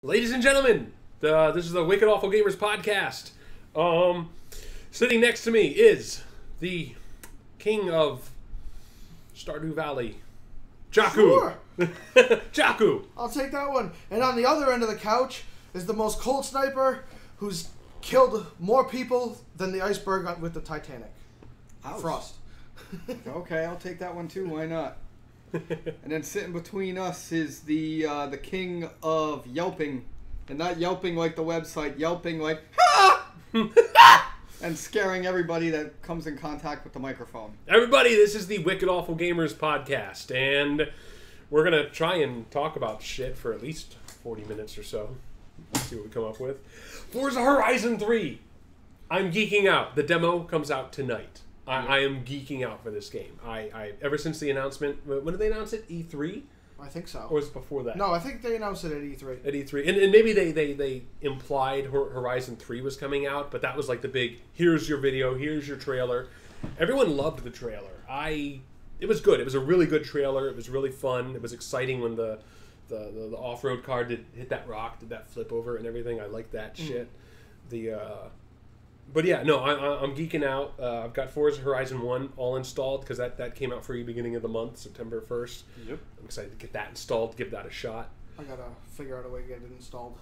Ladies and gentlemen, this is the Wicked Awful Gamers podcast. Sitting next to me is the king of Stardew Valley, Jyaku. Sure. Jyaku. I'll take that one. And on the other end of the couch is the most cold sniper who's killed more people than the iceberg with the Titanic. Ouch. Frost. Okay, I'll take that one too. Why not? And then sitting between us is the king of yelping, and not yelping like the website, yelping like ha! And scaring everybody that comes in contact with the microphone. Everybody, this is the Wicked Awful Gamers podcast, and we're gonna try and talk about shit for at least 40 minutes or so. Let's see what we come up with. Forza Horizon 3. I'm geeking out. The demo comes out tonight. I am geeking out for this game. I ever since the announcement. When did they announce it? E3? I think so. Or was it before that? No, I think they announced it at E3. At E3. And maybe they implied Horizon 3 was coming out, but that was like the big, here's your video, here's your trailer. Everyone loved the trailer. It was good. It was a really good trailer. It was really fun. It was exciting when the off-road car did hit that rock, did that flip over and everything. I liked that shit. But yeah, no, I'm geeking out. I've got Forza Horizon 1 all installed because that came out free beginning of the month, September 1st. Yep. I'm excited to get that installed, give that a shot. I gotta figure out a way to get it installed.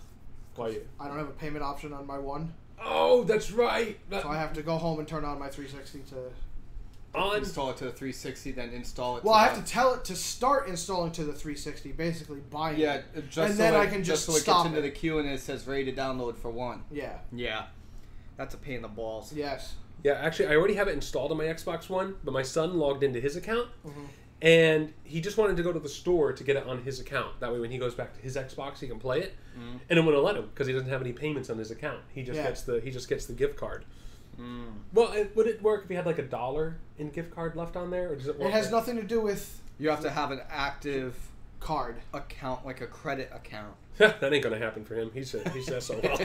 Why? I don't have a payment option on my one. Oh, that's right. So I have to go home and turn on my 360 to... Install it to the 360, then install it Well, I have to tell it to start installing to the 360, basically buying it. Just and so then I can just so it stop gets into it. the queue and it says ready to download for one. Yeah. Yeah. That's a pain in the balls. Yes. Yeah, actually, I already have it installed on my Xbox One, but my son logged into his account, and he just wanted to go to the store to get it on his account. That way, when he goes back to his Xbox, he can play it, and it wouldn't let him because he doesn't have any payments on his account. He just gets the gift card. Well, would it work if he had like $1 in gift card left on there, or does it work? It has nothing to do with You have to have an active card account, like a credit account. That ain't gonna happen for him. He says so well.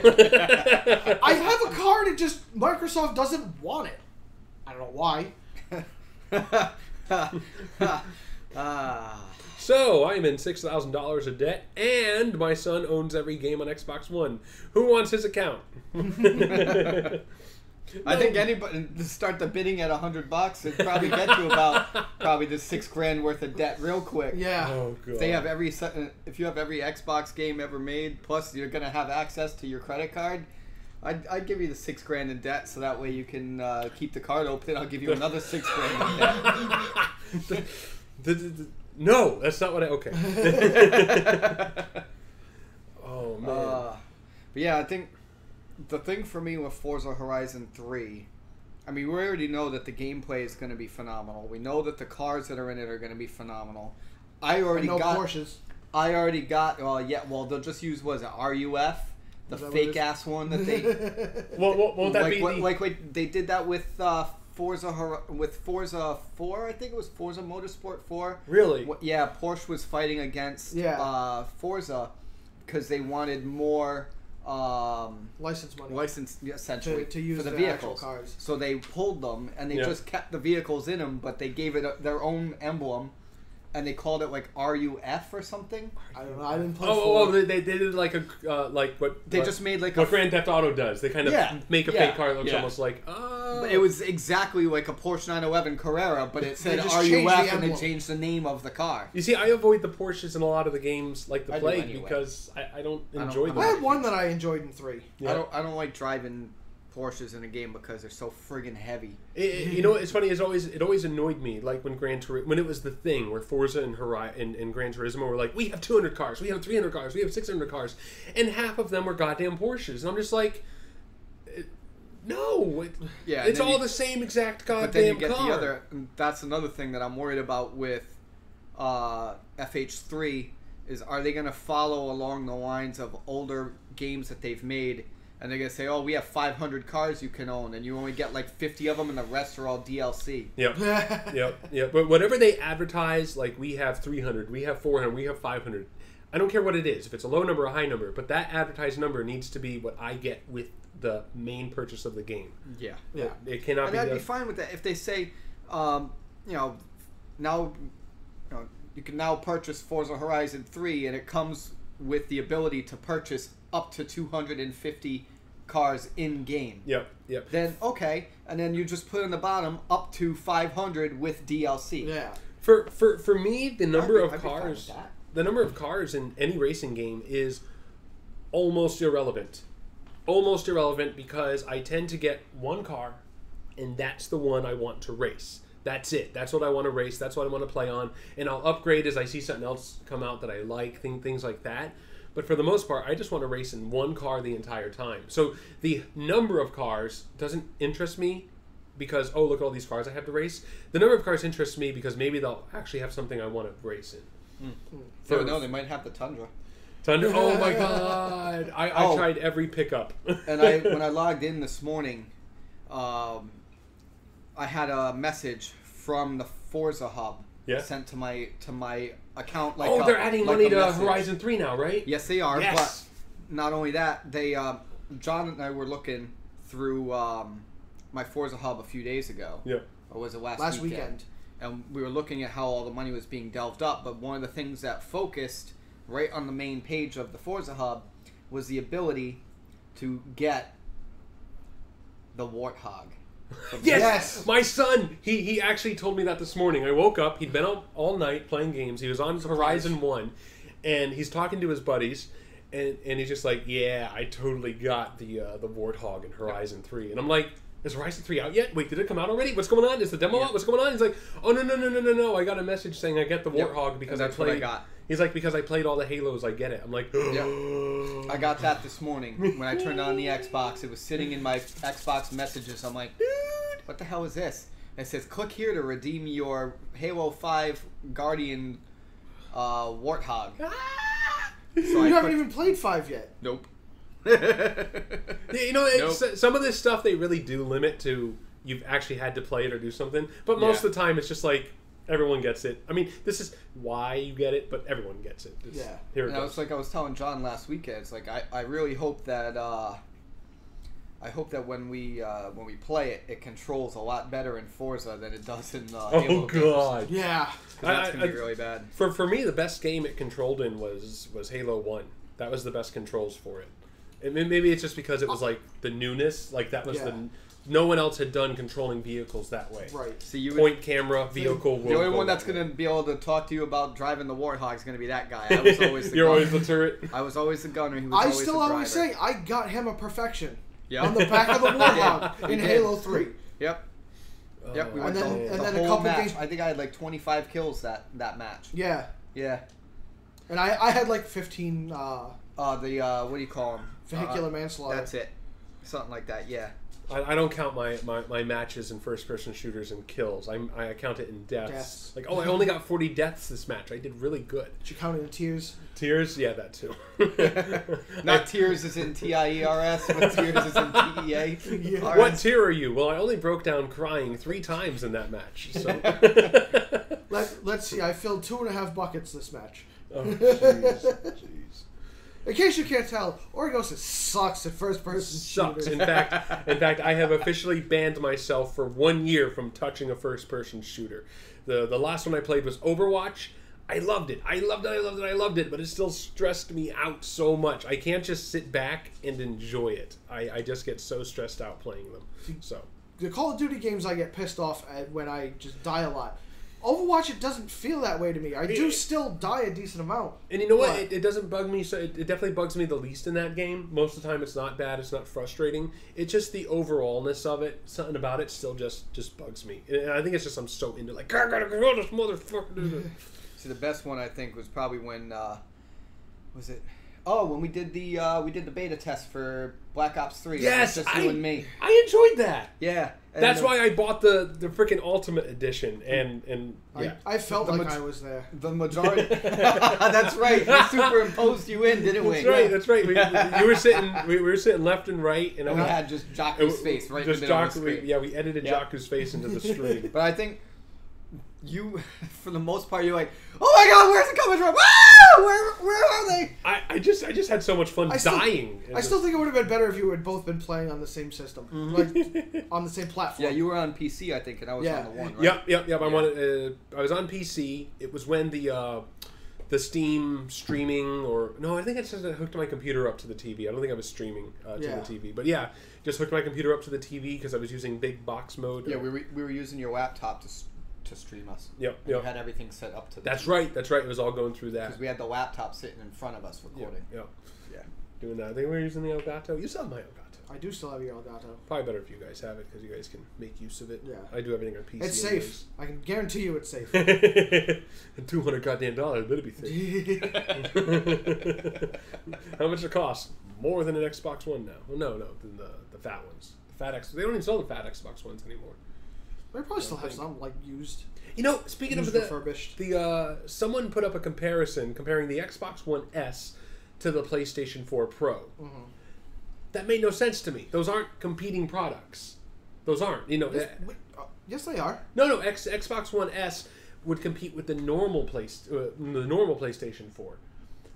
I have a card, it just Microsoft doesn't want it. I don't know why. So I'm in $6,000 of debt, and my son owns every game on Xbox One. Who wants his account? I think anybody to start the bidding at $100, it'd probably get you about probably the $6,000 worth of debt real quick. Yeah. Oh god. If they have if you have every Xbox game ever made, plus you're gonna have access to your credit card, I'd give you the $6,000 in debt, so that way you can keep the card open. I'll give you another $6,000 in debt. No, that's not what I. Okay. Oh man. But yeah, I think the thing for me with Forza Horizon 3, I mean, we already know that the gameplay is going to be phenomenal. We know that the cars that are in it are going to be phenomenal. I already got Porsches. I already got. Well, they'll just use RUF, the fake ass one that they. Well, won't that be wait, they did that with Forza 4. I think it was Forza Motorsport 4. Really? Yeah, Porsche was fighting against Forza because they wanted more. License money. Essentially to use for the actual vehicles. cars. So they pulled them and they just kept the vehicles in them, but they gave it their own emblem, and they called it like RUF or something. I don't know. I didn't play. They did like a like what they just made like what Grand Theft Auto does. They kind of make a fake car that looks almost like. But it was exactly like a Porsche 911 Carrera, but it said RUF and they changed the name of the car. You see, I avoid the Porsches in a lot of the games like the Plague because I don't enjoy them. I had one that I enjoyed in 3. Yeah. I don't like driving Porsches in a game because they're so friggin' heavy. You know, it's funny. It always annoyed me, like when when it was the thing where Forza and Gran Turismo were like, we have 200 cars, we have 300 cars, we have 600 cars, and half of them were goddamn Porsches, and I'm just like. No, it's all the same exact goddamn but then you get car. The other. That's another thing that I'm worried about with FH3 is, are they going to follow along the lines of older games that they've made, and they're going to say, oh, we have 500 cars you can own, and you only get like 50 of them, and the rest are all DLC. Yep. Yep. But whatever they advertise, like we have 300, we have 400, we have 500. I don't care what it is, if it's a low number or a high number, but that advertised number needs to be what I get with the main purchase of the game. Yeah. It cannot be. And I'd be fine with that if they say, now you can now purchase Forza Horizon 3 and it comes with the ability to purchase up to 250 cars in game. Yep. Then okay, and then you just put in the bottom up to 500 with DLC. Yeah. For me, the number of I'd be fine cars, with that. the number of cars in any racing game is almost irrelevant. Almost irrelevant because I tend to get one car, and that's the one I want to race. That's it. That's what I want to race. That's what I want to play on. And I'll upgrade as I see something else come out that I like, things like that. But for the most part, I just want to race in one car the entire time. So the number of cars doesn't interest me because, oh, look at all these cars I have to race. The number of cars interests me because maybe they'll actually have something I want to race in. Never know, they might have the Tundra. Thunder. Oh my god! I tried every pickup. And when I logged in this morning, I had a message from the Forza Hub sent to my account. Like they're adding money to Horizon 3 now, right? Yes, they are. Yes. But not only that, they John and I were looking through my Forza Hub a few days ago. Yeah. Or was it last weekend? And we were looking at how all the money was being delved up. But one of the things that focused right on the main page of the Forza Hub was the ability to get the Warthog. Yes! My son, he actually told me that this morning. I woke up, he'd been up all night playing games. He was on Horizon 1, and he's talking to his buddies, and he's just like, yeah, I totally got the Warthog in Horizon 3. And I'm like, is Horizon 3 out yet? Wait, did it come out already? What's going on? Is the demo out? What's going on? He's like, oh, no. I got a message saying I get the Warthog because that's I played. what I got. He's like, because I played all the Halos, I get it. I'm like, I got that this morning when I turned on the Xbox. It was sitting in my Xbox messages. I'm like, dude, what the hell is this? And it says, click here to redeem your Halo 5 Guardian Warthog. So you haven't even played 5 yet. Nope. You know, some of this stuff they really do limit to you've actually had to play it or do something. But most of the time, it's just like, everyone gets it. I mean, this is why you get it, but everyone gets it. Here it goes. It's like I was telling John last weekend. It's like I really hope that when we play it, it controls a lot better in Forza than it does in Halo. Oh god, games. Yeah, that's gonna be really bad. For me, the best game it controlled in was Halo 1. That was the best controls for it. And maybe it's just because it was like the newness, like that was no one else had done controlling vehicles that way. Right. So you point camera vehicle. The only one that's going to be able to talk to you about driving the Warthog is going to be that guy. I was always the You're gunner. always the turret. I was always the gunner. He was always the driver. always say I got him a perfection on the back of the Warthog in Halo 3. Yep. Yep. We went and then the a whole couple match. games. I think I had like 25 kills that match. Yeah. Yeah. And I had like 15. What do you call them? Vehicular manslaughter. That's it. Something like that. Yeah. I don't count my matches in first-person shooters and kills. I count it in deaths. Like, I only got 40 deaths this match. I did really good. Did you count it in tears? Tears? Yeah, that too. Not tears as in T-I-E-R-S, but tears as in T-E-A. What tier are you? Well, I only broke down crying 3 times in that match. So. Let's see. I filled 2.5 buckets this match. Oh, jeez. In case you can't tell, Origosis sucks at first-person shooters. In fact, I have officially banned myself for 1 year from touching a first-person shooter. The last one I played was Overwatch. I loved it. I loved it, but it still stressed me out so much. I can't just sit back and enjoy it. I just get so stressed out playing them. So the Call of Duty games I get pissed off at when I just die a lot. Overwatch, it doesn't feel that way to me. I do still die a decent amount. And you know what? It doesn't bug me. So it definitely bugs me the least in that game. Most of the time, it's not bad. It's not frustrating. It's just the overallness of it. Something about it still just bugs me. And I think it's just I'm so into like, I gotta kill this motherfucker. See, the best one I think was probably when was it? Oh, when we did the beta test for Black Ops 3. Yes, just you and me. I enjoyed that. Yeah. That's why I bought the freaking Ultimate Edition, and yeah. I felt like I was there. The majority. That's right. We superimposed you in, didn't we? That's right. We were sitting left and right, and we had just Jyaku's face right in the middle of the screen. Yeah, we edited Jyaku's face into the stream. But I think you, for the most part, you're like, oh my god, where's it coming from? Ah! Where are they? I just had so much fun dying. I still think it would have been better if you had both been playing on the same system, like on the same platform. Yeah, you were on PC, I think, and I was on the one. Right? Yep. I was on PC. It was when the the Steam streaming, or no, I think I just hooked my computer up to the TV. I don't think I was streaming to the TV, but yeah, just hooked my computer up to the TV because I was using big box mode. Yeah, we were using your laptop to stream us. Yep. You had everything set up to the That's TV. right. That's right. It was all going through that. Because we had the laptop sitting in front of us recording. Yep. Yeah. Doing that. I think we were using the Elgato. You still have my Elgato. I do still have your Elgato. Probably better if you guys have it because you guys can make use of it. Yeah. I do everything on PC. It's safe. I can guarantee you it's safe. And $200 goddamn dollars, better be safe. How much it cost? More than an Xbox One now. Well, no, than the fat ones. The fat X. They don't even sell the fat Xbox Ones anymore. They probably still have some like used. You know, speaking of refurbished. Someone put up a comparison comparing the Xbox One S to the PlayStation 4 Pro. Mm-hmm. That made no sense to me. Those aren't competing products. Those aren't. You know. Yes, they are. No. Xbox One S would compete with the normal PlayStation 4.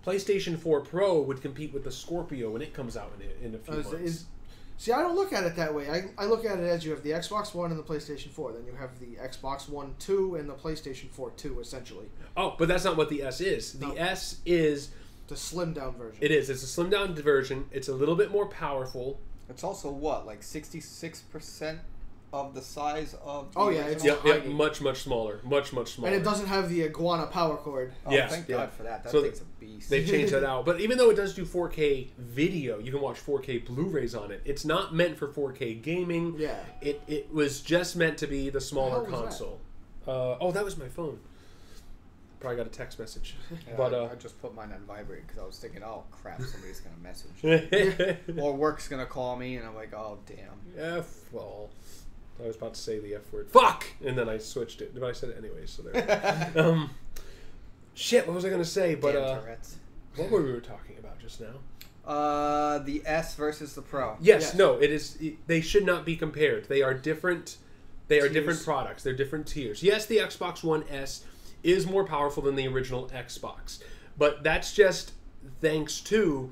PlayStation 4 Pro would compete with the Scorpio when it comes out in a few months. See, I don't look at it that way. I look at it as you have the Xbox One and the PlayStation 4. Then you have the Xbox One 2 and the PlayStation 4 2, essentially. Oh, but that's not what the S is. The S is... the slimmed down version. It is. It's a slimmed down version. It's a little bit more powerful. It's also what, like 66% of the size of the it's much smaller. Much smaller. And it doesn't have the iguana power cord. Oh, yes, thank God for that. That thing's a beast. They changed that out. But even though it does do 4K video, you can watch 4K Blu-rays on it. It's not meant for 4K gaming. Yeah. It was just meant to be the smaller console. That was my phone. Probably got a text message. Yeah, but I just put mine on vibrate because I was thinking, oh crap, somebody's gonna message, or work's gonna call me, and I'm like, oh damn. Well, I was about to say the F word, fuck, and then I switched it. But I said it anyways. So there. Shit, what was I gonna say? But what were we talking about just now? The S versus the Pro. Yes. No, it is. They should not be compared. They are different. They are different products. They're different tiers. Yes, the Xbox One S is more powerful than the original Xbox, but that's just thanks to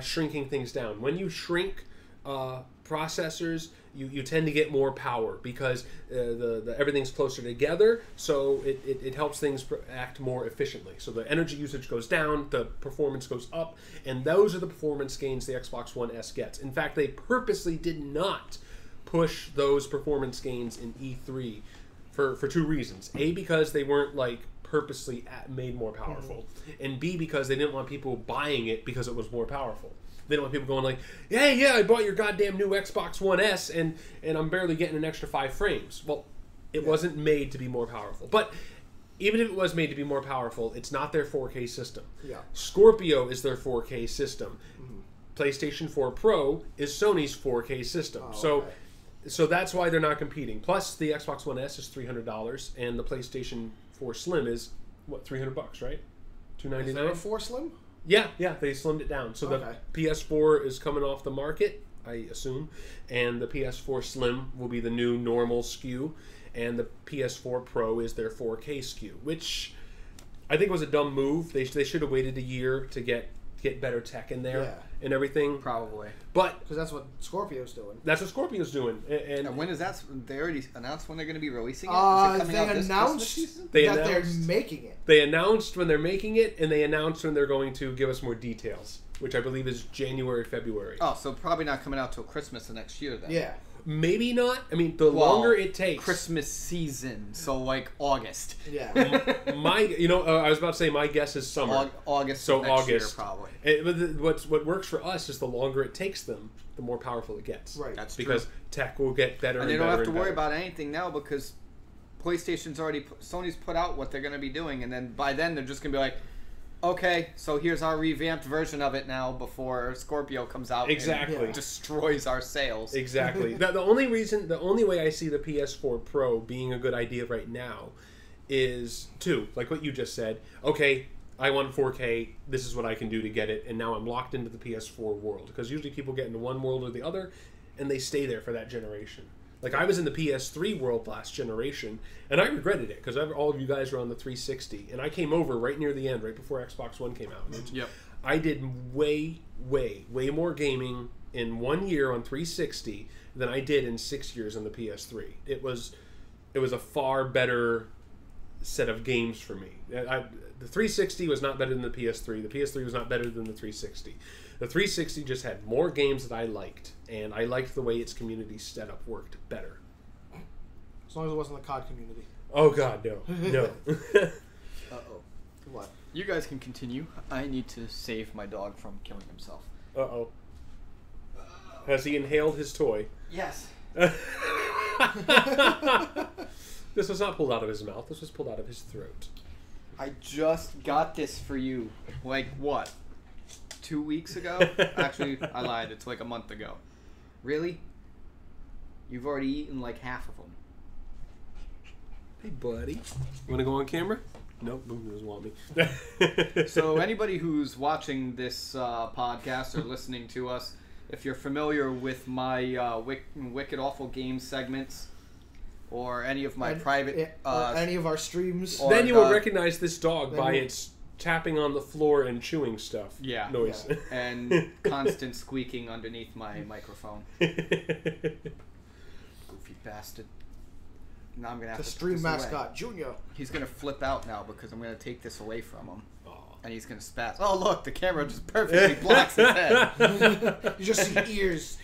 shrinking things down. When you shrink processors, you tend to get more power because everything's closer together, so it helps things act more efficiently. So the energy usage goes down, the performance goes up, and those are the performance gains the Xbox One S gets. In fact, they purposely did not push those performance gains in E3 for two reasons. A, because they weren't like purposely made more powerful, and B, because they didn't want people buying it because it was more powerful. They don't want people going like, hey, yeah, I bought your goddamn new Xbox One S and I'm barely getting an extra 5 frames. Well, it wasn't made to be more powerful. But even if it was made to be more powerful, it's not their 4K system. Yeah. Scorpio is their 4K system. PlayStation 4 Pro is Sony's 4K system. So that's why they're not competing. Plus, the Xbox One S is $300, and the PlayStation 4 Slim is what, $300, right? $299. Is there a 4 Slim? Yeah, they slimmed it down. So the PS4 is coming off the market, I assume, and the PS4 Slim will be the new normal SKU, and the PS4 Pro is their 4K SKU, which I think was a dumb move. They should have waited a year to get better tech in there and everything. Probably. But because that's what Scorpio's doing. That's what Scorpio's doing. And when is that? They already announced when they're going to be releasing it? They announced that they're making it. They announced when they're making it, and they announced when they're going to give us more details, which I believe is January, February. Oh, so probably not coming out till Christmas of next year then. Yeah. Maybe not. I mean, the longer it takes. Christmas season, so like August. Yeah. I was about to say my guess is summer. August. So next year, August, probably. What works for us is the longer it takes them, the more powerful it gets. Right. That's because tech will get better. And they don't have to worry about anything now because Sony's put out what they're going to be doing, and then by then they're just going to be like, okay, so here's our revamped version of it now before Scorpio comes out and destroys our sales. Exactly. The only way I see the PS4 Pro being a good idea right now is like what you just said. Okay, I want 4K, this is what I can do to get it, and now I'm locked into the PS4 world. Because usually people get into one world or the other, and they stay there for that generation. Like, I was in the PS3 world last generation, and I regretted it, because all of you guys were on the 360, and I came over right near the end, right before Xbox One came out. Yep. I did way more gaming in 1 year on 360 than I did in 6 years on the PS3. It was a far better set of games for me. The 360 was not better than the PS3. The PS3 was not better than the 360. The 360 just had more games that I liked, and I liked the way its community setup worked better. As long as it wasn't the COD community. Oh God, no, no. Uh-oh. What? You guys can continue. I need to save my dog from killing himself. Uh-oh. Has he inhaled his toy? Yes. This was not pulled out of his mouth. This was pulled out of his throat. I just got this for you. Like, what? 2 weeks ago? Actually, I lied. It's like a month ago. Really? You've already eaten like half of them. Hey, buddy. You want to go on camera? Nope, Boom doesn't want me. So anybody who's watching this podcast or listening to us, if you're familiar with my Wicked Awful Games segments, or any of my private... or any of our streams. Then you will recognize this dog by its tapping on the floor and chewing stuff noise. Yeah. And constant squeaking underneath my microphone. Goofy bastard. Now I'm gonna have The to stream put this mascot, away. Junior. He's gonna flip out now because I'm gonna take this away from him. And he's gonna spaz. Oh look, the camera just perfectly blocks his head. You just see ears.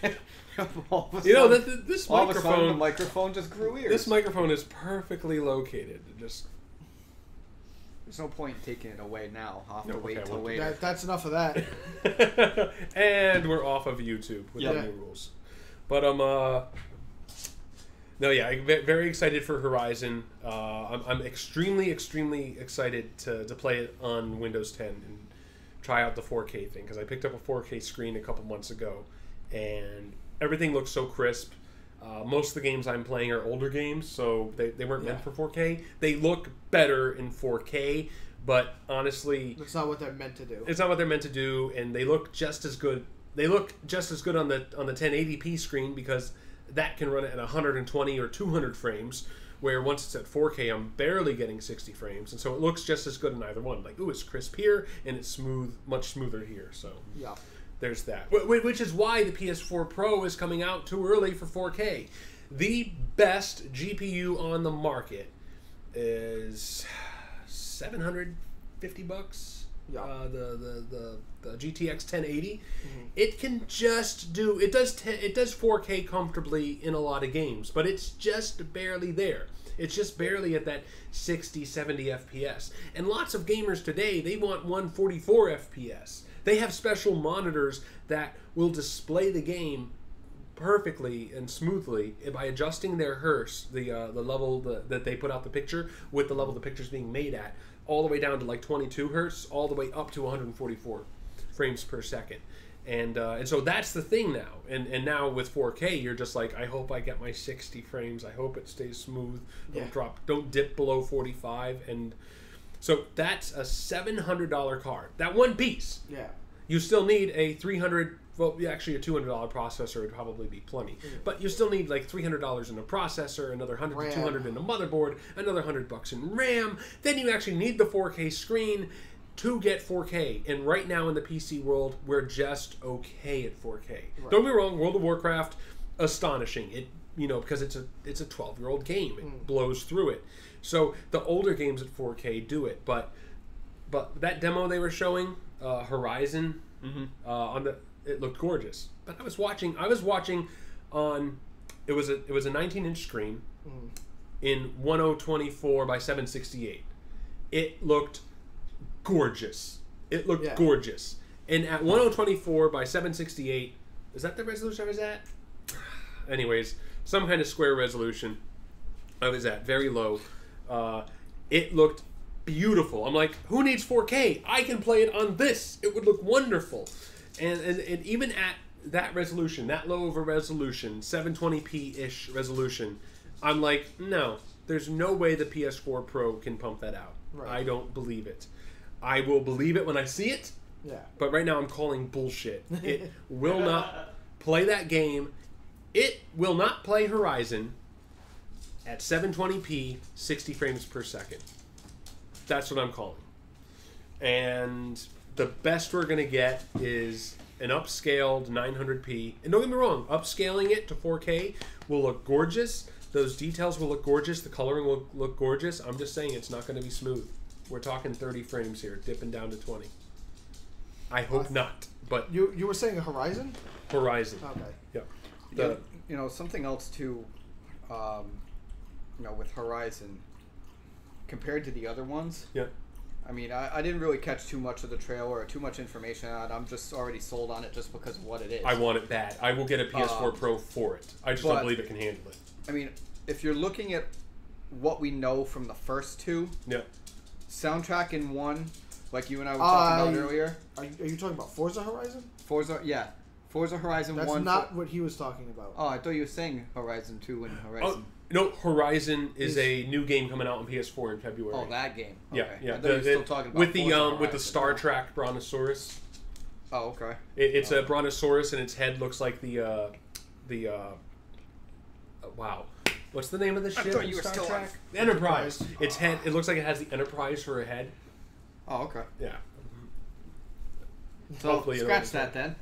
All of a You know, sudden- this all of a sudden the microphone... microphone just grew ears. This microphone is perfectly located. Just... There's no point in taking it away now. I'll have No, to wait okay, till well, later. That's enough of that. And we're off of YouTube with the new rules. But no, yeah, I'm very excited for Horizon. I'm extremely excited to play it on Windows 10 and try out the 4K thing, because I picked up a 4K screen a couple months ago, and everything looks so crisp. Most of the games I'm playing are older games, so they weren't meant for 4K. They look better in 4K, but honestly... That's not what they're meant to do. It's not what they're meant to do, and they look just as good. They look just as good on the 1080p screen, because that can run at 120 or 200 frames, where once it's at 4K, I'm barely getting 60 frames, and so it looks just as good in either one. Like, ooh, it's crisp here, and it's smooth, much smoother here, so... Yeah. There's that. Which is why the PS4 Pro is coming out too early for 4K. The best GPU on the market is $750. Yeah. The GTX 1080. Mm-hmm. It can just do... It does 4K comfortably in a lot of games, but it's just barely there. It's just barely at that 60, 70 FPS. And lots of gamers today, they want 144 FPS. They have special monitors that will display the game perfectly and smoothly by adjusting their hertz, the level that they put out the picture with the level the picture's being made at, all the way down to like 22 hertz, all the way up to 144 frames per second. And so that's the thing now. And now with 4K, you're just like, I hope I get my 60 frames. I hope it stays smooth. Don't dip below 45. And so that's a $700 card. That one piece. Yeah. You still need a $300. Well, actually, a $200 processor would probably be plenty. But you still need like $300 in a processor, another $100 to $200 in a motherboard, another $100 in RAM. Then you actually need the 4K screen to get 4K. And right now in the PC world, we're just okay at 4K. Right. Don't get me wrong, World of Warcraft, astonishing. It, because it's a 12-year-old game. It blows through it. So the older games at 4K do it. But that demo they were showing, Horizon, it looked gorgeous. But I was watching on it was a 19-inch screen in 1024 by 768. It looked gorgeous. It looked gorgeous. And at 1024 by 768, is that the resolution I was at? Anyways, some kind of square resolution I was at, very low. It looked beautiful. I'm like, who needs 4K? I can play it on this. It would look wonderful. And even at that resolution, that low of a resolution, 720p-ish resolution, I'm like, no, there's no way the PS4 Pro can pump that out. Right. I don't believe it. I will believe it when I see it. Yeah. But right now I'm calling bullshit. It will not play that game. It will not play Horizon at 720p, 60 frames per second. That's what I'm calling. And the best we're going to get is an upscaled 900p. And don't get me wrong, upscaling it to 4K will look gorgeous, Those details will look gorgeous. The coloring will look gorgeous. I'm just saying it's not going to be smooth. We're talking 30 frames here, dipping down to 20. I hope not, but You were saying Horizon? Horizon. Okay. Yeah. You know, something else too, with Horizon, compared to the other ones. Yeah. I mean, I didn't really catch too much of the trailer or too much information on it. I'm just already sold on it just because of what it is. I want it bad. I will get a PS4 Pro for it. I just don't believe it can handle it. I mean, if you're looking at what we know from the first two, soundtrack in one, like you and I were talking about earlier. Are you talking about Forza Horizon? Forza Horizon 1. That's not what he was talking about. Oh, I thought you were saying Horizon 2 and Horizon. No, Horizon is a new game coming out on PS4 in February. Oh, that game. Okay. Yeah. I thought you were still talking about with the Star Trek Brontosaurus. Oh, okay. It's a Brontosaurus, and its head looks like the wow. What's the name of the ship? I thought you in were Star still Trek? on. The Enterprise. Its head. It looks like it has the Enterprise for a head. Oh, okay. Yeah. So Hopefully scratch that then.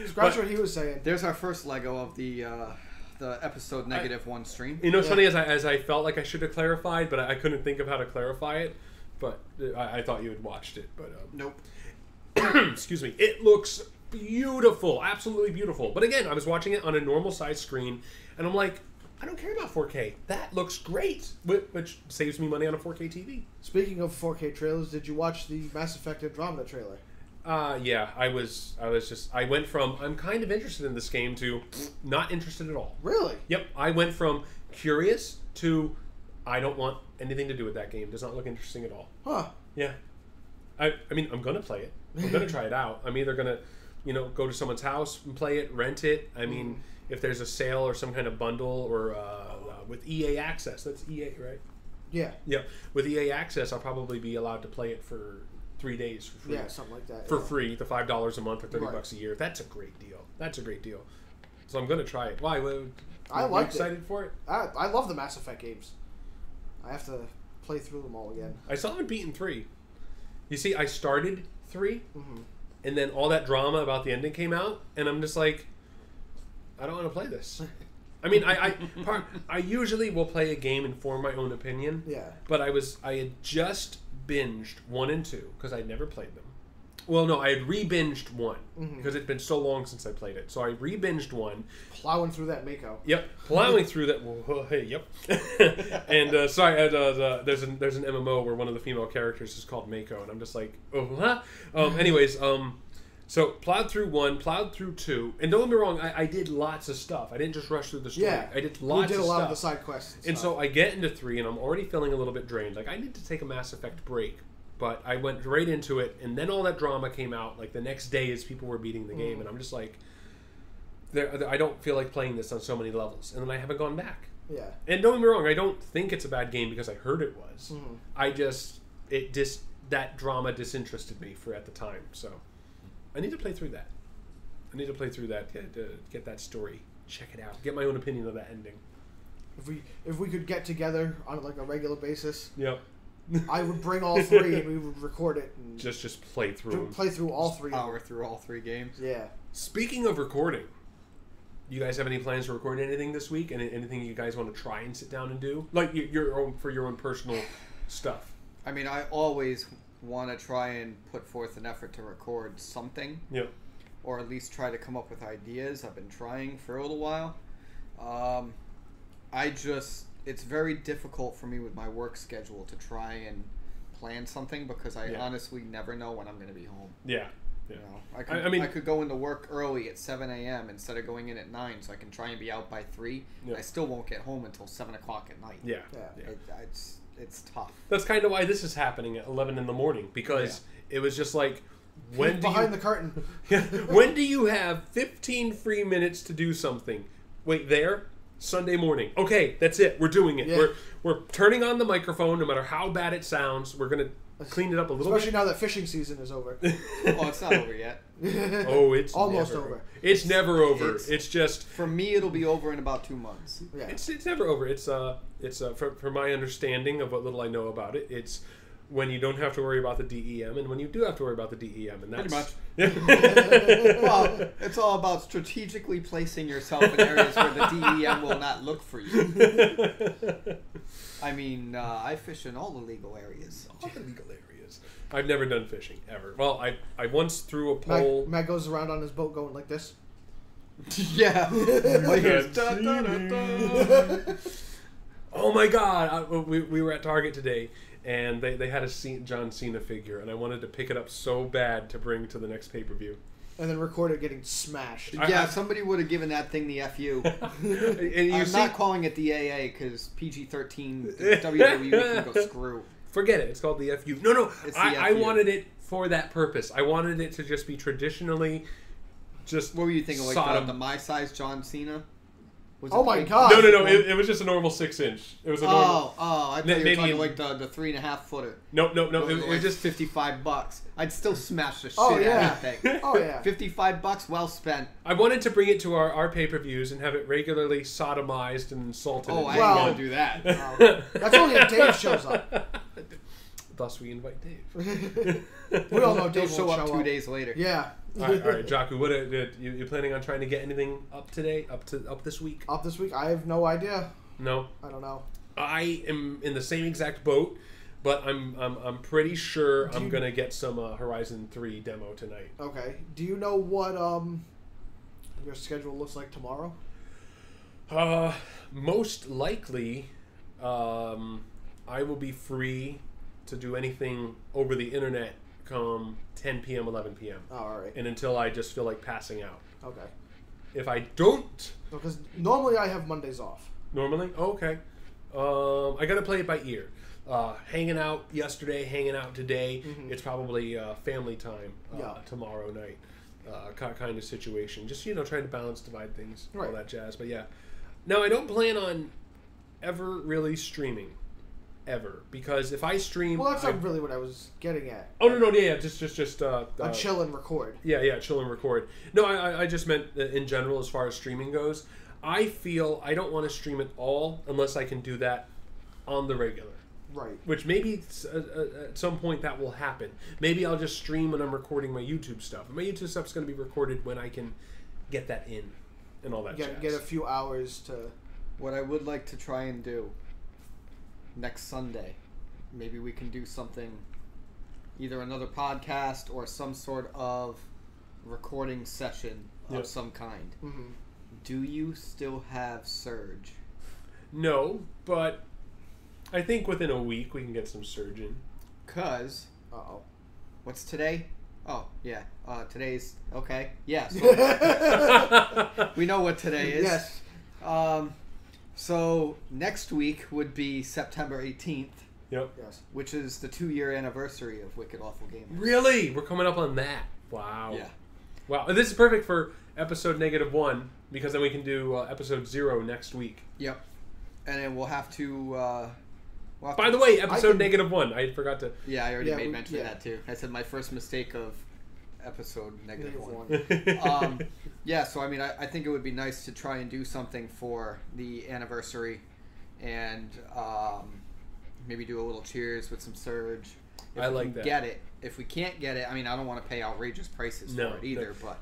Scratch what he was saying. There's our first Lego of the episode -1 stream. You know, it's funny as I felt like I should have clarified, but I couldn't think of how to clarify it. But I thought you had watched it. But Nope. excuse me. It looks beautiful, absolutely beautiful. But again, I was watching it on a normal size screen, and I'm like, I don't care about 4K. That looks great, which saves me money on a 4K TV. Speaking of 4K trailers, did you watch the Mass Effect Andromeda trailer? Yeah, I went from I'm kind of interested in this game to not interested at all. Really? Yep, I went from curious to I don't want anything to do with that game. Does not look interesting at all. Huh. Yeah. I mean, I'm going to play it. I'm going to try it out. I'm either going to, go to someone's house and play it, rent it. I mean, if there's a sale or some kind of bundle or with EA Access. That's EA, right? Yeah. Yeah. With EA Access, I'll probably be allowed to play it for 3 days for free. Yeah, something like that. For free, the $5 a month or $30 Right. a year. That's a great deal. That's a great deal. So I'm going to try it. Why? I liked it. Excited for it? I love the Mass Effect games. I have to play through them all again. I still haven't beaten 3. You see, I started 3, and then all that drama about the ending came out, and I'm just like, I don't want to play this. I mean, I usually will play a game and form my own opinion. Yeah. But I had just binged 1 and 2 because I'd never played them. Well, no, I had re-binged 1 because it'd been so long since I played it. So I re-binged 1. Plowing through that Mako. Yep, plowing through that. Well, hey, yep. And sorry, there's an MMO where one of the female characters is called Mako, and I'm just like, oh, huh? Anyways, so plowed through 1, plowed through 2, and don't get me wrong, I did lots of stuff. I didn't just rush through the story. Yeah, I did lots of stuff. You did a lot of the side quests. And so I get into 3, and I'm already feeling a little bit drained. Like, I need to take a Mass Effect break. But I went right into it, and then all that drama came out, like, the next day as people were beating the game, and I'm just like, I don't feel like playing this on so many levels. And then I haven't gone back. Yeah. And don't get me wrong, I don't think it's a bad game because I heard it was. I just, that drama disinterested me at the time, so I need to play through that. I need to play through that to get that story, check it out, get my own opinion of that ending. If we could get together on like a regular basis, yep. I would bring all 3 and we would record it and just play through them. Play through all 3. Power through all 3 games. Yeah. Speaking of recording, you guys have any plans to record anything this week? And anything you guys want to try and sit down and do, like your own personal stuff? I mean, I always want to try and put forth an effort to record something. Yep. Or at least try to come up with ideas. I've been trying for a little while. It's very difficult for me with my work schedule to try and plan something because I honestly never know when I'm going to be home. Yeah. You know, I could go into work early at 7 a.m. instead of going in at 9, so I can try and be out by 3. I still won't get home until 7 o'clock at night. Yeah. It's tough. That's kind of why this is happening at 11 in the morning, because it was just like, when behind the curtain. When do you have 15 free minutes to do something? Wait, Sunday morning. Okay, that's it. We're doing it. Yeah. We're turning on the microphone, no matter how bad it sounds. We're gonna clean it up a little Especially bit. now that fishing season is over. Oh, it's not over yet. Oh, it's almost never over. It's never over. It's just for me. It'll be over in about 2 months. Yeah. It's never over. It's from my understanding of what little I know about it. It's when you don't have to worry about the DEM and when you do have to worry about the DEM. And that's pretty much. Well, it's all about strategically placing yourself in areas where the DEM will not look for you. I mean, I fish in all the legal areas. All the legal areas. I've never done fishing, ever. Well, I once threw a pole... Matt goes around on his boat going like this. Yeah. Like here's da, da, da, da. Oh my god! We were at Target today, and they had a John Cena figure, and I wanted to pick it up so bad to bring to the next pay-per-view. And then record it getting smashed. Yeah, somebody would have given that thing the FU. And I'm not calling it the AA because PG-13 WWE can go screw. Forget it. It's called the FU. No. I FU. wanted it for that purpose. I wanted it to just be traditionally just... What were you thinking? Like Sodom. the my size John Cena? Was Oh it my big? god! No. It was just a normal 6-inch. It was a normal... I thought you were talking like the 3.5 footer. No. It was just $55. I'd still smash the shit out of that thing. Oh yeah. $55, well spent. I wanted to bring it to our pay-per-views and have it regularly sodomized and insulted. Oh, and I Well- didn't want to do that. That's only if Dave shows up. Thus, we invite Dave. We all know They'll Dave show won't up show 2 up. days later. Yeah. all right, Jyaku. What you planning on trying to get anything up today? Up this week? Up this week? I have no idea. No. I don't know. I am in the same exact boat, but I'm pretty sure I'm gonna get some Horizon 3 demo tonight. Okay. Do you know what your schedule looks like tomorrow? Most likely, I will be free to do anything over the internet come 10 p.m., 11 p.m. Oh, all right. And until I just feel like passing out. Okay. If I don't... Because normally I have Mondays off. Normally? Oh, okay. I gotta play it by ear. Hanging out yesterday, hanging out today. Mm-hmm. It's probably family time Yeah. tomorrow night. Kind of situation. Just, trying to balance, divide things, all Right. that jazz. But yeah. No, I don't plan on ever really streaming. Ever. Because if I stream... Well, that's not really what I was getting at. Oh, no, yeah. Just Chill and record. Yeah, chill and record. No, I just meant in general as far as streaming goes. I feel I don't want to stream it all unless I can do that on the regular. Right. Which maybe at some point that will happen. Maybe I'll just stream when I'm recording my YouTube stuff. And my YouTube stuff's going to be recorded when I can get that in and all that jazz. Get a few hours to... What I would like to try and do next Sunday, maybe we can do something, either another podcast or some sort of recording session of some kind. Mm-hmm. Do you still have Surge? No, but I think within a week we can get some surge in. Cause, Uh-oh. what's today? Oh, yeah. Today's, okay. Yeah, so we know what today is. Yes. So next week would be September 18th, Yep. Yes. which is the 2-year anniversary of Wicked Awful Gamers. Really? We're coming up on that. Wow. Yeah. Wow. And this is perfect for episode -1 because then we can do episode 0 next week. Yep. And then we'll have to... By the way, episode -1. I forgot to... Yeah, I already Yeah, made we- mention yeah. of that too. I said my first mistake of episode -1. -1. Yeah, so I mean, I think it would be nice to try and do something for the anniversary, and maybe do a little cheers with some Surge. If I we like can that. Get it. If we can't get it, I mean, I don't want to pay outrageous prices No, for it either. But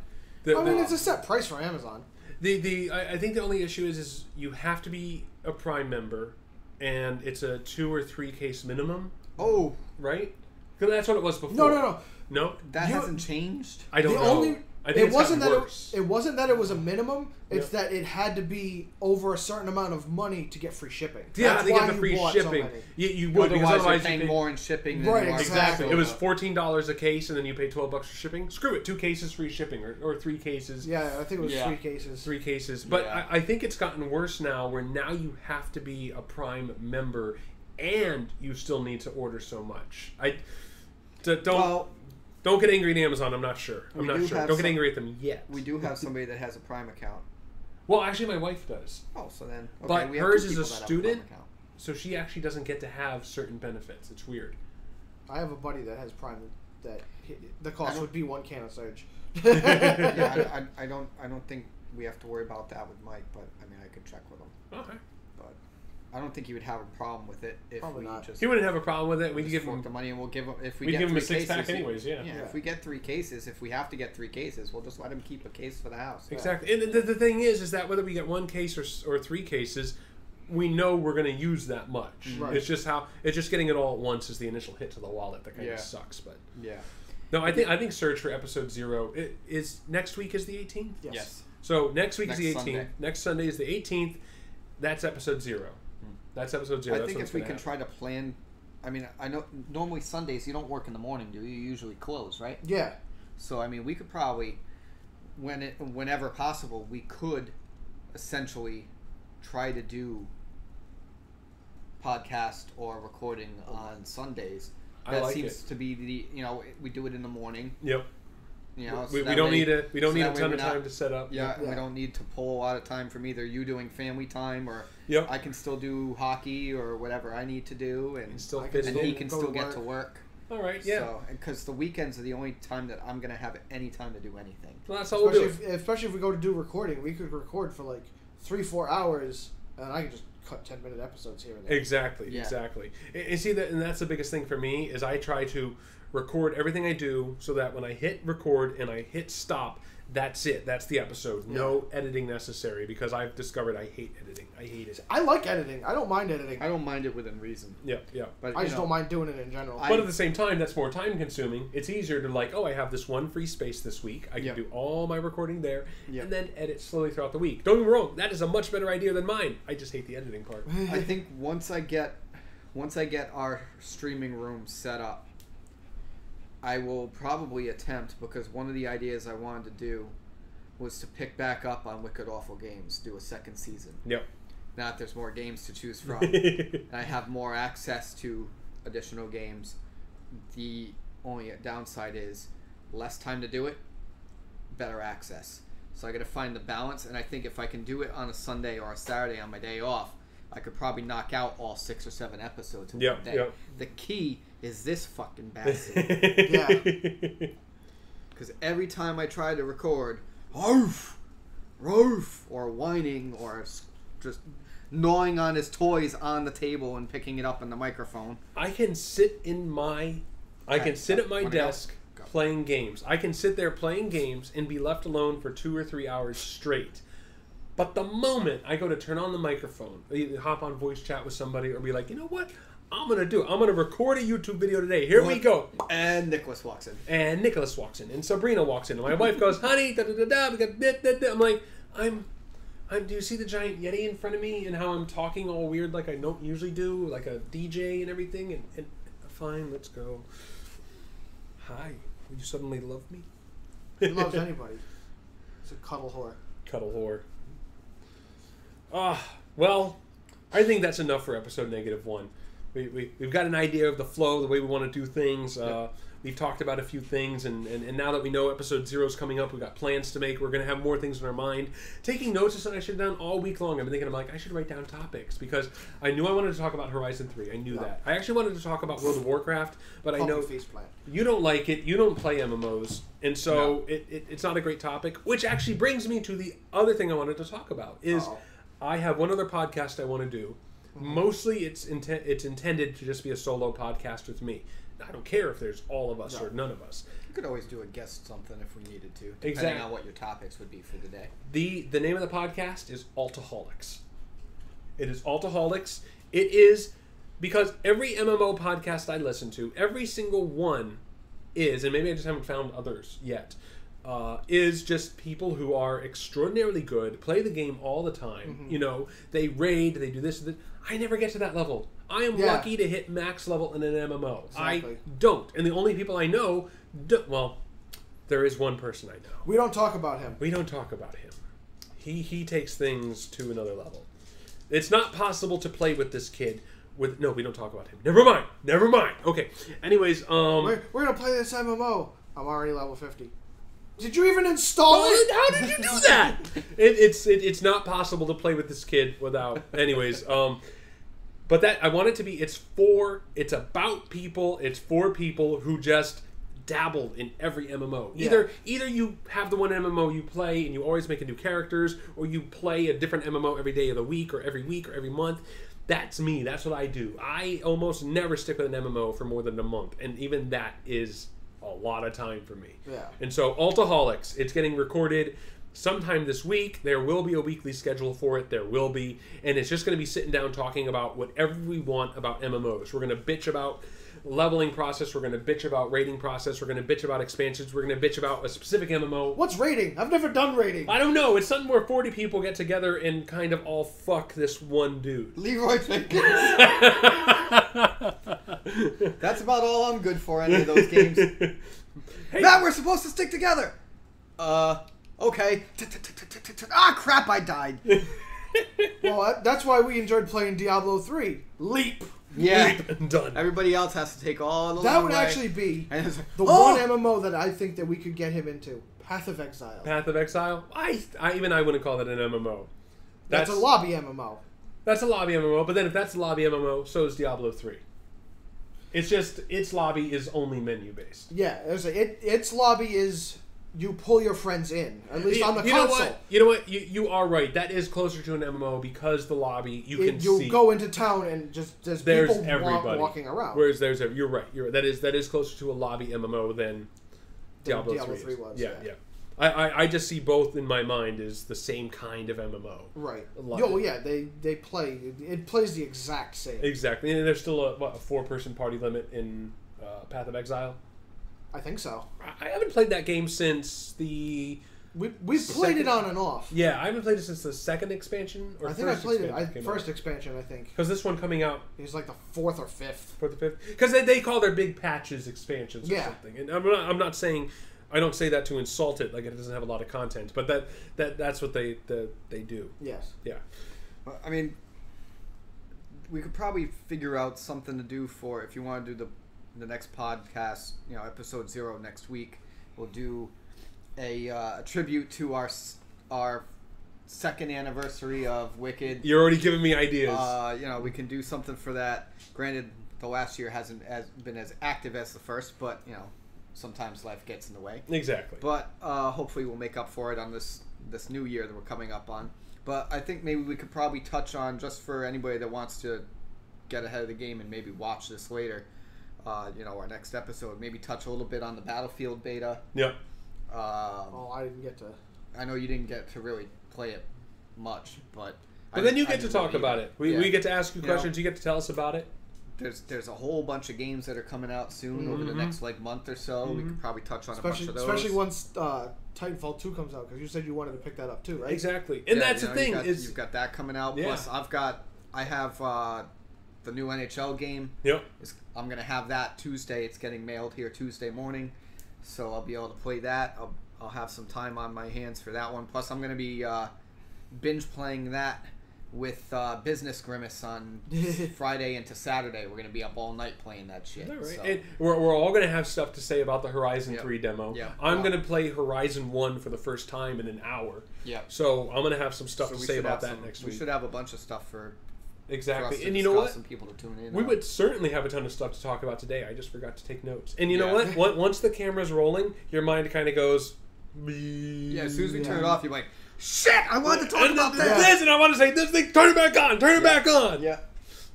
I mean, it's a set price for Amazon. I think the only issue is you have to be a Prime member, and it's a 2 or 3 case minimum, oh, right? Because that's what it was before. No. No? that You- hasn't changed. I don't know. I think it's gotten worse. It wasn't that it was a minimum. It's Yeah. that it had to be over a certain amount of money to get free shipping. Yeah, That's they why get the you free bought so shipping. many. You would, because Otherwise, you're otherwise you paying pay more in shipping. Than Right, you are exactly. It was $14 a case, and then you pay $12 for shipping. Screw it, 2 cases free shipping, or 3 cases. Yeah, I think it was Yeah. 3 cases. 3 cases. But Yeah. I think it's gotten worse now, where now you have to be a Prime member, and you still need to order so much. Don't get angry at Amazon. I'm not sure. We do have Don't get some- angry at them yet. We do have somebody that has a Prime account. Well, actually, my wife does. Oh, so then. Okay, But we have hers two is a people that have student? Prime account. So she actually doesn't get to have certain benefits. It's weird. I have a buddy that has Prime. The cost would be 1 can of Surge. Yeah, I don't think we have to worry about that with Mike, but I mean, I could check with him. Okay. But I don't think he would have a problem with it if Probably we not. just. He wouldn't have a problem with it. We'd just give fork him the money, and we'll give him if we we'd get give him a 3 6-pack cases, anyways. Yeah. Yeah, if we get 3 cases, if we have to get 3 cases, we'll just let him keep a case for the house. Exactly. And the thing is that whether we get 1 case or 3 cases, we know we're going to use that much. Right. It's just getting it all at once is the initial hit to the wallet that kind of sucks. But Yeah. no, I think Surge for episode 0 is next week is the 18th. Yes. So next week is the 18th. Sunday. Next Sunday is the 18th. That's episode 0. That's episode 0. I That's think what's if we gonna can try to plan. I mean, I know normally Sundays you don't work in the morning, do you? You usually close, right? Yeah. So I mean, we could probably, whenever possible, we could essentially try to do podcast or recording on Sundays. I That like seems it. to be the we do it in the morning. Yep. You know, We so that don't way- need a so ton that way of we're not- time to set up. Yeah, and Yeah. we don't need to pull a lot of time from either you doing family time or Yep. I can still do hockey or whatever I need to do, and Still I fit can it he in. can go still to get work. to work. All right. Yeah. So, because the weekends are the only time that I'm gonna have any time to do anything. Well, that's all we'll do. Especially if we go to do recording, we could record for like 3-4 hours, and I can just cut 10-minute episodes here and there. Exactly, Yeah. exactly. And see that, and that's the biggest thing for me is I try to record everything I do so that when I hit record and I hit stop, that's it. That's the episode. No editing necessary because I've discovered I hate editing. I hate it. I like editing. I don't mind editing. I don't mind it within reason, Yeah, yeah. but I you just know, don't mind doing it in general. But at the same time, that's more time consuming. It's easier to like, oh, I have this one free space this week. I can Yeah. do all my recording there Yeah. and then edit slowly throughout the week. Don't get me wrong. That is a much better idea than mine. I just hate the editing part. I think once I get our streaming room set up, I will probably attempt, because one of the ideas I wanted to do was to pick back up on Wicked Awful Games, do a 2nd season. Yep. Now that there's more games to choose from, and I have more access to additional games, the only downside is less time to do it, better access. So I got to find the balance, and I think if I can do it on a Sunday or a Saturday on my day off, I could probably knock out all 6 or 7 episodes in Yep, one day. yep. The key is this fucking bastard. Yeah. Because every time I try to record, roof, roof, or whining, or just gnawing on his toys on the table and picking it up on the microphone. I can sit in my, I can sit at my Wanna go? desk Go. playing games. I can sit there playing games and be left alone for 2 or 3 hours straight. But the moment I go to turn on the microphone, either hop on voice chat with somebody, or be like, you know what? I'm gonna do it. I'm gonna record a YouTube video today. Here we go. And Nicholas walks in. And Nicholas walks in, and Sabrina walks in, and my wife goes, "Honey, da da da da." We got da, da, da. I'm like, I'm. Do you see the giant Yeti in front of me, and how I'm talking all weird like I don't usually do, like a DJ and everything? And fine, let's go. Hi, you suddenly love me? He loves anybody. He's a cuddle whore. Cuddle whore. Well, I think that's enough for episode -1. We've got an idea of the flow, the way we want to do things. We've talked about a few things, and now that we know episode 0 is coming up, we've got plans to make. We're going to have more things in our mind. Taking notes is something I should have done all week long. I've been thinking, I should write down topics, because I knew I wanted to talk about Horizon 3. I knew that. I actually wanted to talk about World of Warcraft, but I know Face plant. you don't like it. You don't play MMOs, and so it's not a great topic, which actually brings me to the other thing I wanted to talk about, is I have one other podcast I want to do. Mostly it's intended to just be a solo podcast with me. I don't care if there's all of us or none of us. You could always do a guest something if we needed to, depending on what your topics would be for the day. The name of the podcast is Altaholics. It is Altaholics. It is because every MMO podcast I listen to, every single one is, and maybe I just haven't found others yet, is just people who are extraordinarily good, play the game all the time. You know, they raid, they do this. I never get to that level. I am lucky to hit max level in an MMO. Exactly. I don't. And the only people I know, well, there is one person I know. We don't talk about him. We don't talk about him. He takes things to another level. It's not possible to play with this kid. No, we don't talk about him. Never mind. Okay. Anyways, We're gonna play this MMO. I'm already level 50. Did you even install it? How did you do that? It's not possible to play with this kid without. Anyways, but that I want it to be. It's about people. It's for people who just dabbled in every MMO. Either you have the one MMO you play and you always make a new characters, or you play a different MMO every day of the week or every month. That's me. That's what I do. I almost never stick with an MMO for more than a month, and even that is a lot of time for me. Yeah. And so, Altaholics, it's getting recorded sometime this week. There will be a weekly schedule for it. There will be. And it's just going to be sitting down talking about whatever we want about MMOs. We're going to bitch about leveling process. We're going to bitch about rating process. We're going to bitch about expansions. We're going to bitch about a specific MMO. What's rating? I've never done rating. I don't know. It's something where 40 people get together and kind of all fuck this one dude. Leroy Jenkins. That's about all I'm good for, any of those games. Hey. Matt, we're supposed to stick together. Okay. Ah, crap, I died. Well, that's why we enjoyed playing Diablo 3. Leap. Yeah. Done. Everybody else has to take all the That long would way. actually be And it's like, the one MMO that I think that we could get him into. Path of Exile. Path of Exile? I wouldn't call that an MMO. That's a lobby MMO. That's a lobby MMO, but then if that's a lobby MMO, so is Diablo 3. It's just, its lobby is only menu-based. Yeah, its lobby is you pull your friends in, at least on the console. You know what? You are right. That is closer to an MMO because the lobby, you can see. You go into town and just there's people everybody walking around. Whereas you're right. That is closer to a lobby MMO than Diablo 3 was. Yeah. I just see both in my mind as the same kind of MMO. Right. Oh Yeah, they play. It plays the exact same. Exactly. And there's still a 4-person party limit in Path of Exile. I think so. I haven't played that game since the... We've played it on and off. Yeah, I haven't played it since the second expansion. Or I think I played it. First expansion, I think. Because this one coming out... It was like the 4th or 5th. 4th or 5th? Because they call their big patches expansions or something. And I'm not saying... I don't say that to insult it, like it doesn't have a lot of content. But that's what they do. Yes. Yeah. I mean, we could probably figure out something to do for, if you want to do the next podcast, episode 0 next week. We'll do a tribute to our second anniversary of Wicked. You're already giving me ideas. We can do something for that. Granted, the last year hasn't been as active as the first, but sometimes life gets in the way. Exactly. But hopefully we'll make up for it on this new year that we're coming up on. But I think maybe we could probably touch on, just for anybody that wants to get ahead of the game and maybe watch this later, our next episode, maybe touch a little bit on the Battlefield beta. Yep. I didn't get to... I know you didn't get to really play it much, but then you get to talk about it. We get to ask you questions. You get to tell us about it. There's a whole bunch of games that are coming out soon over the next month or so. We could probably touch on a bunch of those. Especially once Titanfall 2 comes out, because you said you wanted to pick that up too, right? Exactly. And that's the thing. You've got that coming out. Yeah. Plus, I have the new NHL game. Yep. I'm going to have that Tuesday. It's getting mailed here Tuesday morning. So I'll be able to play that. I'll have some time on my hands for that one. Plus, I'm going to be binge playing that with Business Grimace on Friday into Saturday. We're going to be up all night playing that shit. All right. So. And we're all going to have stuff to say about the Horizon 3 demo. Yep. I'm going to play Horizon 1 for the first time in an hour. Yeah. So I'm going to have some stuff to say about that next week. We should have a bunch of stuff for exactly. us And you know what? Some people to tune in. We would certainly have a ton of stuff to talk about today. I just forgot to take notes. And you know what? Once the camera's rolling, your mind kind of goes... Yeah, as soon as we turn it off, you're like, shit, I wanted to talk about this, and I want to say this thing, turn it back on, turn it back on. Yeah.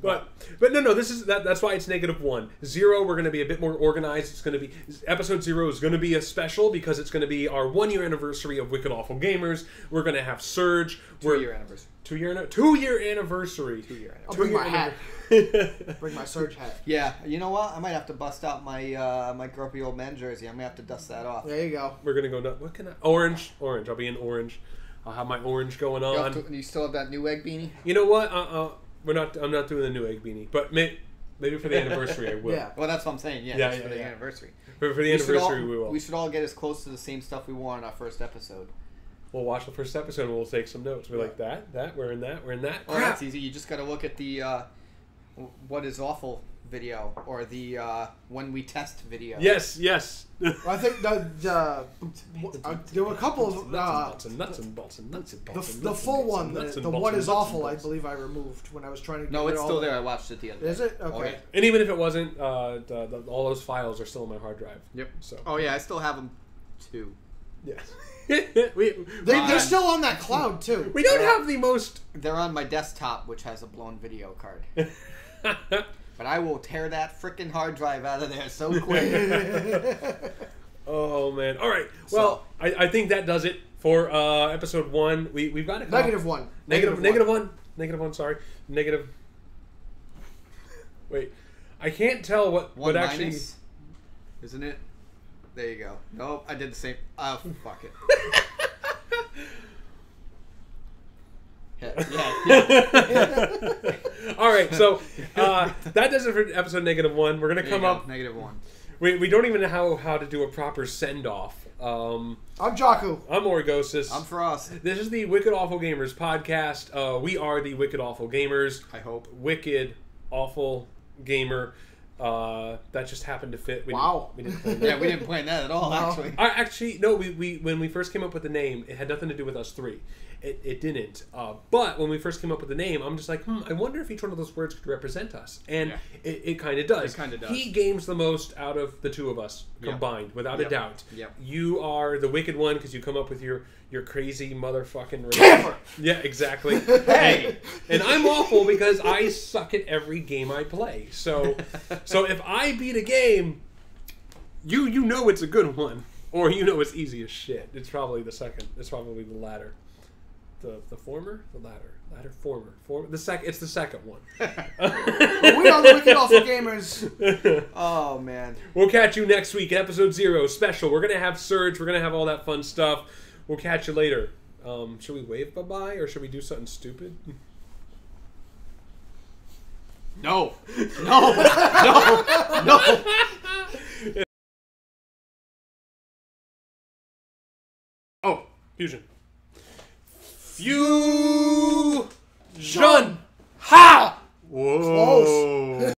But no, that's why it's -1. 0, we're going to be a bit more organized. It's going to be, episode 0 is going to be a special because it's going to be our 1-year anniversary of Wicked Awful Gamers. We're going to have Surge. 2-year anniversary. 2-year anniversary. 2-year anniversary. I'll bring my hat. Bring my Surge hat. Yeah, you know what? I might have to bust out my my grumpy old man jersey. I'm gonna have to dust that off. There you go. We're gonna go. What can I? Orange. I'll be in orange. I'll have my orange going on. You still have that new egg beanie? You know what? I'm not doing the new egg beanie, but maybe for the anniversary I will. Yeah. Well, that's what I'm saying. Yeah, for the anniversary. For the anniversary, we will. We should all get as close to the same stuff we wore in our first episode. We'll watch the first episode and we'll take some notes. We're like that. We're in that. Oh, that's easy. You just got to look at the What is Awful video or the When We Test video. Yes. I think there were a couple of nuts and bolts. The full one, the What is Awful, I believe I removed when I was trying to. No, it's still there. I watched it the other day. Is it? Okay. Oh, yeah. And even if it wasn't, all those files are still on my hard drive. Yep. So. Oh yeah, I still have them too. Yeah. They're still on that cloud too. We don't have the most. They're on my desktop, which has a blown video card. But I will tear that freaking hard drive out of there so quick. Oh man! All right. Well, I think that does it for episode 1. We've got a Negative one. Negative one. Sorry. Negative. Wait, I can't tell what actually. Minus, isn't it? There you go. Nope, I did the same. Oh, fuck it. Yeah. All right, so that does it for episode -1. We're gonna come up -1. We don't even know how to do a proper send off. I'm Jyaku. I'm Origosis. I'm Frost. This is the Wicked Awful Gamers podcast. We are the Wicked Awful Gamers. I hope. Wicked Awful Gamer. That just happened to fit. We didn't plan that. Yeah, we didn't plan that at all. No. Actually, No. We when we first came up with the name, it had nothing to do with us three. It didn't. But when we first came up with the name, I'm just like, I wonder if each one of those words could represent us. And it kind of does. It kind of does. He games the most out of the two of us combined, without a doubt. Yep. You are the wicked one because you come up with your crazy motherfucking... Camper! Yeah, exactly. Hey! And I'm awful because I suck at every game I play. So if I beat a game, you know it's a good one. Or you know it's easy as shit. It's probably the second. It's probably the latter. The former? The latter. Latter, former. It's the second one. We are the Wicked Awful Gamers. Oh, man. We'll catch you next week, episode 0, special. We're going to have Surge. We're going to have all that fun stuff. We'll catch you later. Should we wave bye-bye, or should we do something stupid? No. No. No. No. Oh, fusion. Fusion! Ha! Whoa. Close.